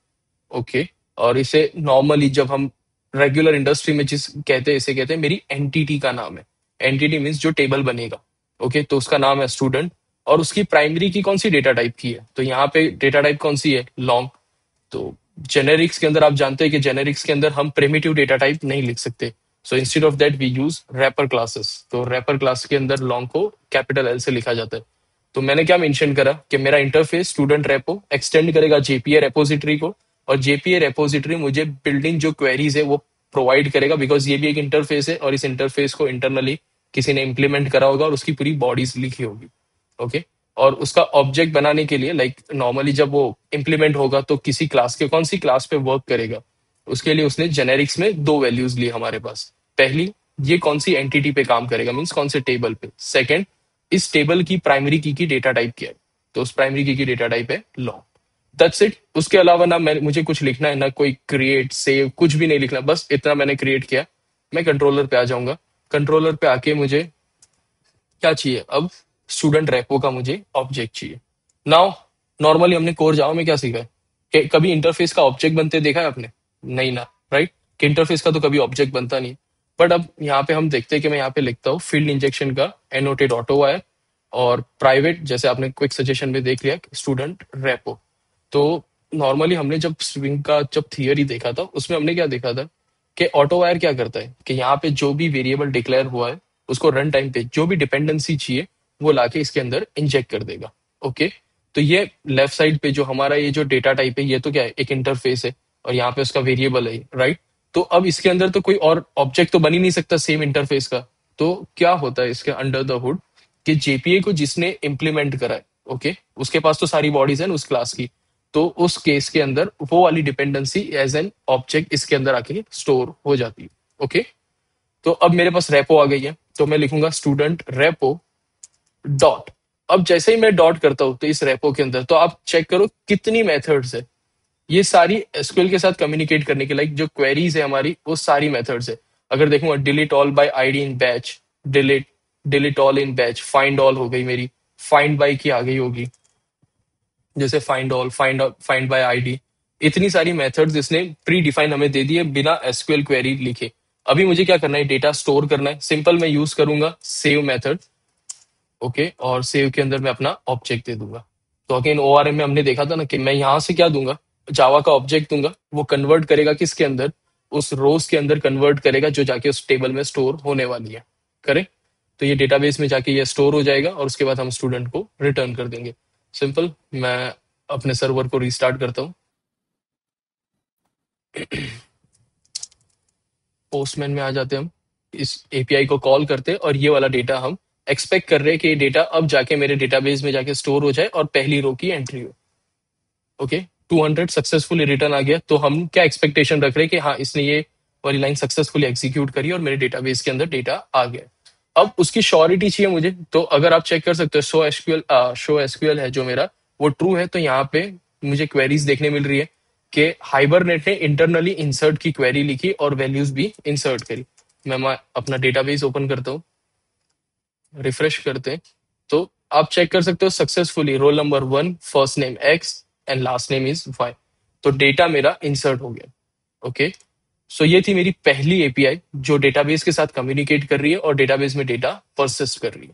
ओके, और इसे नॉर्मली जब हम रेगुलर इंडस्ट्री में जिस कहते हैं, इसे कहते हैं मेरी एंटिटी का नाम है। एंटिटी मीन्स जो टेबल बनेगा। ओके, तो उसका नाम है स्टूडेंट, और उसकी प्राइमरी की कौन सी डेटा टाइप की है, तो यहाँ पे डेटा टाइप कौन सी है, लॉन्ग। तो जेनेरिक्स के अंदर आप जानते हैं कि जेनेरिक्स के अंदर हम प्रिमिटिव डेटा टाइप नहीं लिख सकते। So instead of that we use wrapper classes. तो रैपर क्लास के अंदर लॉन्ग को कैपिटल एल से लिखा जाता है। तो मैंने क्या मेंशन करा कि मेरा इंटरफेस स्टूडेंट रेपो एक्सटेंड करेगा जेपीए रेपोजिटरी को, और जेपीए रेपोजिटरी मुझे बिल्डिंग जो क्वेरीज है वो प्रोवाइड करेगा, बिकॉज ये भी एक इंटरफेस है और इस इंटरफेस को इंटरनली किसी ने इम्प्लीमेंट करा होगा और उसकी पूरी बॉडीज लिखी होगी। ओके। और उसका ऑब्जेक्ट बनाने के लिए लाइक नॉर्मली जब वो इम्प्लीमेंट होगा तो किसी क्लास के कौन सी क्लास पे वर्क करेगा, उसके लिए उसने जेनेरिक्स में दो वैल्यूज ली हमारे पास। पहली, ये कौन सी एंटिटी पे काम करेगा, मीन्स कौन से टेबल पे। सेकंड, इस टेबल की प्राइमरी की डेटा टाइप क्या है, तो उस प्राइमरी की डेटा टाइप है लॉन्ग। That's it. उसके अलावा ना मैं मुझे कुछ लिखना है, ना कोई क्रिएट सेव, कुछ भी नहीं लिखना, बस इतना मैंने क्रिएट किया। मैं कंट्रोलर पे आ जाऊंगा। कंट्रोलर पे आके मुझे क्या चाहिए अब, स्टूडेंट रेपो का मुझे ऑब्जेक्ट चाहिए। नाउ नॉर्मली हमने कोर जावा में क्या सीखा है कि कभी इंटरफेस का ऑब्जेक्ट बनते देखा है आपने, नहीं ना, राइट। कि इंटरफेस का तो कभी ऑब्जेक्ट बनता नहीं। बट अब यहाँ पे हम देखते हैं कि मैं यहाँ पे लिखता हूँ फील्ड इंजेक्शन का एनोटेड ऑटो वायर और प्राइवेट, जैसे आपने क्विक सजेशन में देख लिया स्टूडेंट रेपो। तो नॉर्मली हमने जब स्विंग का जब थियरी देखा था उसमें हमने क्या देखा था कि ऑटो वायर क्या करता है कि यहाँ पे जो भी वेरिएबल डिक्लेयर हुआ है उसको रन टाइम पे जो भी डिपेंडेंसी चाहिए वो लाके इसके अंदर इंजेक्ट कर देगा। ओके। तो ये लेफ्ट साइड पे जो हमारा ये जो डेटा टाइप है ये तो क्या है, एक इंटरफेस है और यहाँ पे उसका वेरिएबल है, राइट। तो अब इसके अंदर तो कोई और ऑब्जेक्ट तो बन ही नहीं सकता सेम इंटरफेस का। तो क्या होता है इसके अंडर द हुड कि जेपीए को जिसने इम्प्लीमेंट करा है, ओके, उसके पास तो सारी बॉडीज है ना उस क्लास की। तो उस केस के अंदर वो वाली डिपेंडेंसी एज एन ऑब्जेक्ट इसके अंदर आके स्टोर हो जाती है। ओके। तो अब मेरे पास रेपो आ गई है, तो मैं लिखूंगा स्टूडेंट रेपो डॉट। अब जैसे ही मैं डॉट करता हूं तो इस रेपो के अंदर तो आप चेक करो कितनी मेथड्स है। ये सारी एसक्यूएल के साथ कम्युनिकेट करने के लाइक जो क्वेरीज है हमारी वो सारी मेथड्स है। अगर देखूंगा delete all bye ID in batch, delete delete all in batch, find all हो गई मेरी, फाइंड बाय की आ गई होगी, जैसे find all, find by ID. इतनी सारी मेथड्स इसने प्री डिफाइन हमें दे दिए बिना एसक्यूएल क्वेरी लिखे। अभी मुझे क्या करना है, डेटा स्टोर करना है। सिंपल मैं यूज करूंगा सेव मेथड। ओके। और सेव के अंदर मैं अपना ऑब्जेक्ट दे दूंगा। तो अगेन ओआरएम में हमने देखा था ना कि मैं यहां से क्या दूंगा, जावा का ऑब्जेक्ट दूंगा, वो कन्वर्ट करेगा किसके अंदर, उस रोज के अंदर कन्वर्ट करेगा जो जाके उस टेबल में स्टोर होने वाली है। करें। तो ये डेटाबेस में जाके ये स्टोर हो जाएगा और उसके बाद हम स्टूडेंट को रिटर्न कर देंगे। सिंपल। मैं अपने सर्वर को रिस्टार्ट करता हूँ। पोस्टमैन में आ जाते हैं हम, इस एपीआई को कॉल करते हैं और ये वाला डेटा हम एक्सपेक्ट कर रहे हैं कि ये डेटा अब जाके मेरे डेटाबेस में जाके स्टोर हो जाए और पहली रो की एंट्री हो। ओके। 200 सक्सेसफुली रिटर्न आ गया। तो हम क्या एक्सपेक्टेशन रख रहे हैं कि हाँ इसने ये वाली लाइन सक्सेसफुली एग्जीक्यूट करी और मेरे डेटाबेस के अंदर डेटा आ गया। अब उसकी श्योरिटी चाहिए मुझे, तो अगर आप चेक कर सकते हो शो एसक्यूएल है जो मेरा, वो ट्रू है तो यहाँ पे मुझे क्वेरीज देखने मिल रही है कि हाइबरनेट ने इंटरनली इंसर्ट की क्वेरी लिखी और वैल्यूज भी इंसर्ट करी। मैं अपना डेटाबेस ओपन करता हूँ, रिफ्रेश करते हैं, तो आप चेक कर सकते हो successfully roll number 1, first name X and last name is Y. तो डेटा मेरा इंसर्ट हो गया। ओके। सो ये थी मेरी पहली एपीआई जो डेटाबेस के साथ कम्युनिकेट कर रही है और डेटाबेस में डेटा परसिस्ट कर रही है।